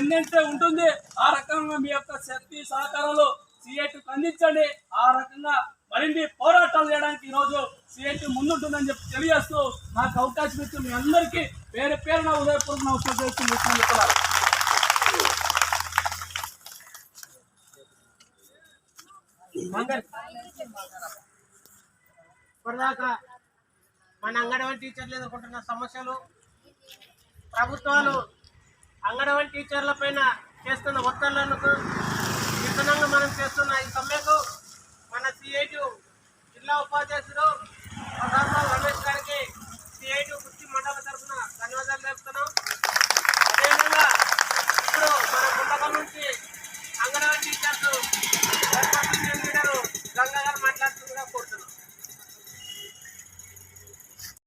వెన్నంటే ఉంటుంది. ఆ రకంగా మీ యొక్క శక్తి సహకారాలు సిఐటికి అందించండి. ఆ రకంగా మరిన్ని పోరాటాలు చేయడానికి ఈరోజు సిఐటి ముందుంటుందని చెప్పి తెలియజేస్తూ నాకు అవకాశం ఇచ్చి మీ అందరికీ పేరు పేరున ఉదయపూర్వక నమస్కారం చేస్తుంది. ఇప్పటిదాకా మన అంగన్వాడీ టీచర్లు ఎదుర్కొంటున్న సమస్యలు, ప్రభుత్వాలు అంగన్వాడీ టీచర్ల పైన చేస్తున్న ఒత్తిళ్లకు నిరసనగా మనం చేస్తున్న ఈ సమ్మెకు మన సిఐటి జిల్లా ఉపాధ్యక్షుడు రమేష్ గారికి సిఐటి కుర్చీ మండల తరఫున ధన్యవాదాలు తెలుపుతున్నాం. అదేవిధంగా ఇప్పుడు మన గుంటకల్ నుంచి అంగన్వాడీ టీచర్స్ లీడరు గంగా గారు మాట్లాడుతుందిగా కోరుతున్నాం.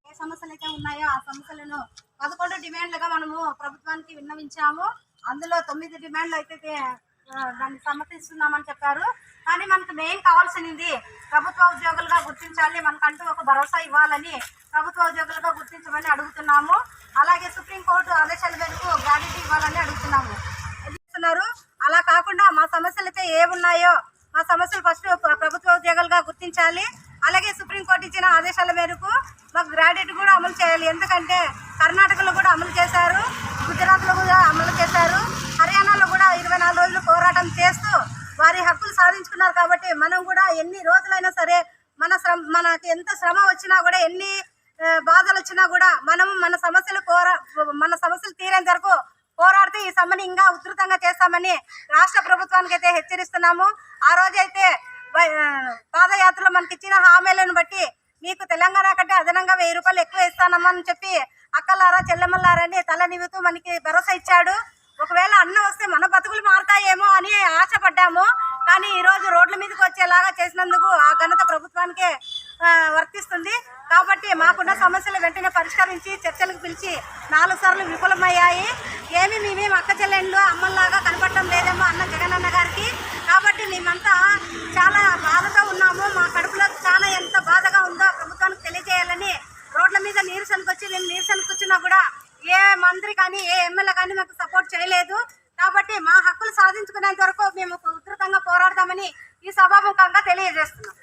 ఏ సమస్యలు అయితే ఉన్నాయో ఆ సమస్యలను 11 డిమాండ్లుగా మనము ప్రభుత్వానికి విన్నవించాము. అందులో 9 డిమాండ్లు అయితే దాన్ని సమర్థిస్తున్నామని చెప్పారు. కానీ మనకు మెయిన్ కావాల్సింది ప్రభుత్వ ఉద్యోగులుగా గుర్తించాలి, మనకంటూ ఒక భరోసా ఇవ్వాలని ప్రభుత్వ ఉద్యోగులుగా గుర్తించమని అడుగుతున్నాము. అలాగే సుప్రీంకోర్టు ఆదేశాల మేరకు గ్రాడ్యుటీ ఇవ్వాలని అడుగుతున్నాము. అలా కాకుండా మా సమస్యలు అయితే ఏమున్నాయో మా సమస్యలు ఫస్ట్ ప్రభుత్వ ఉద్యోగులుగా గుర్తించాలి. అలాగే సుప్రీంకోర్టు ఇచ్చిన ఆదేశాల మేరకు మాకు గ్రాడ్యుటీ కూడా అమలు చేయాలి. ఎందుకంటే కర్ణాటకలో కూడా అమలు చేశారు, గుజరాత్లో కూడా అమలు చేశారు, హర్యానాలో కూడా 24 రోజులు పోరాటం చేస్తూ వారి హక్కులు సాధించుకున్నారు. కాబట్టి మనం కూడా ఎన్ని రోజులైనా సరే మనకి ఎంత శ్రమ వచ్చినా కూడా, ఎన్ని బాధలు వచ్చినా కూడా మనం మన సమస్యలు తీరేంత వరకు పోరాడితే ఈ సమ్మెని ఇంకా ఉధృతంగా చేస్తామని రాష్ట్ర ప్రభుత్వానికి అయితే హెచ్చరిస్తున్నాము. ఆ రోజైతే పాదయాత్రలో మనకి ఇచ్చిన హామీలను బట్టి మీకు తెలంగాణ కంటే అదనంగా 1000 రూపాయలు ఎక్కువ ఇస్తానమ్మని చెప్పి అక్కలారా చెల్లెమ్మలారని తల నివ్వుతూ మనకి భరోసా ఇచ్చాడు. ఒకవేళ అన్న వస్తే మన బతుకులు మారుతాయేమో అని ఆశపడ్డాము. కానీ ఈరోజు రోడ్ల మీదకి వచ్చేలాగా చేసినందుకు ఆ ఘనత ప్రభుత్వానికే వర్తిస్తుంది. కాబట్టి మాకున్న సమస్యలు వెంటనే పరిష్కరించి చర్చలకు పిలిచి 4 సార్లు విఫలమయ్యాయి. మేమేం అక్క చెల్లెళ్ళు అమ్మల్లాగా కనపడటం లేదేమో అన్న జగనన్న గారికి. కాబట్టి మేమంతా చాలా బాధగా ఉన్నాము. మా కడుపులో చాలా ఎంత బాధగా ఉందో ప్రభుత్వానికి తెలియజేయాలని రోడ్ల మీద నిరసనకు వచ్చి మేము నిరసనకు వచ్చినా కూడా ఏ మంత్రి కానీ ఏ ఎమ్మెల్యే కానీ మాకు సపోర్ట్ చేయలేదు. కాబట్టి మా హక్కులు సాధించుకునేంత వరకు మేము ఉధృతంగా పోరాడదామని ఈ సభాముఖంగా తెలియజేస్తున్నాం.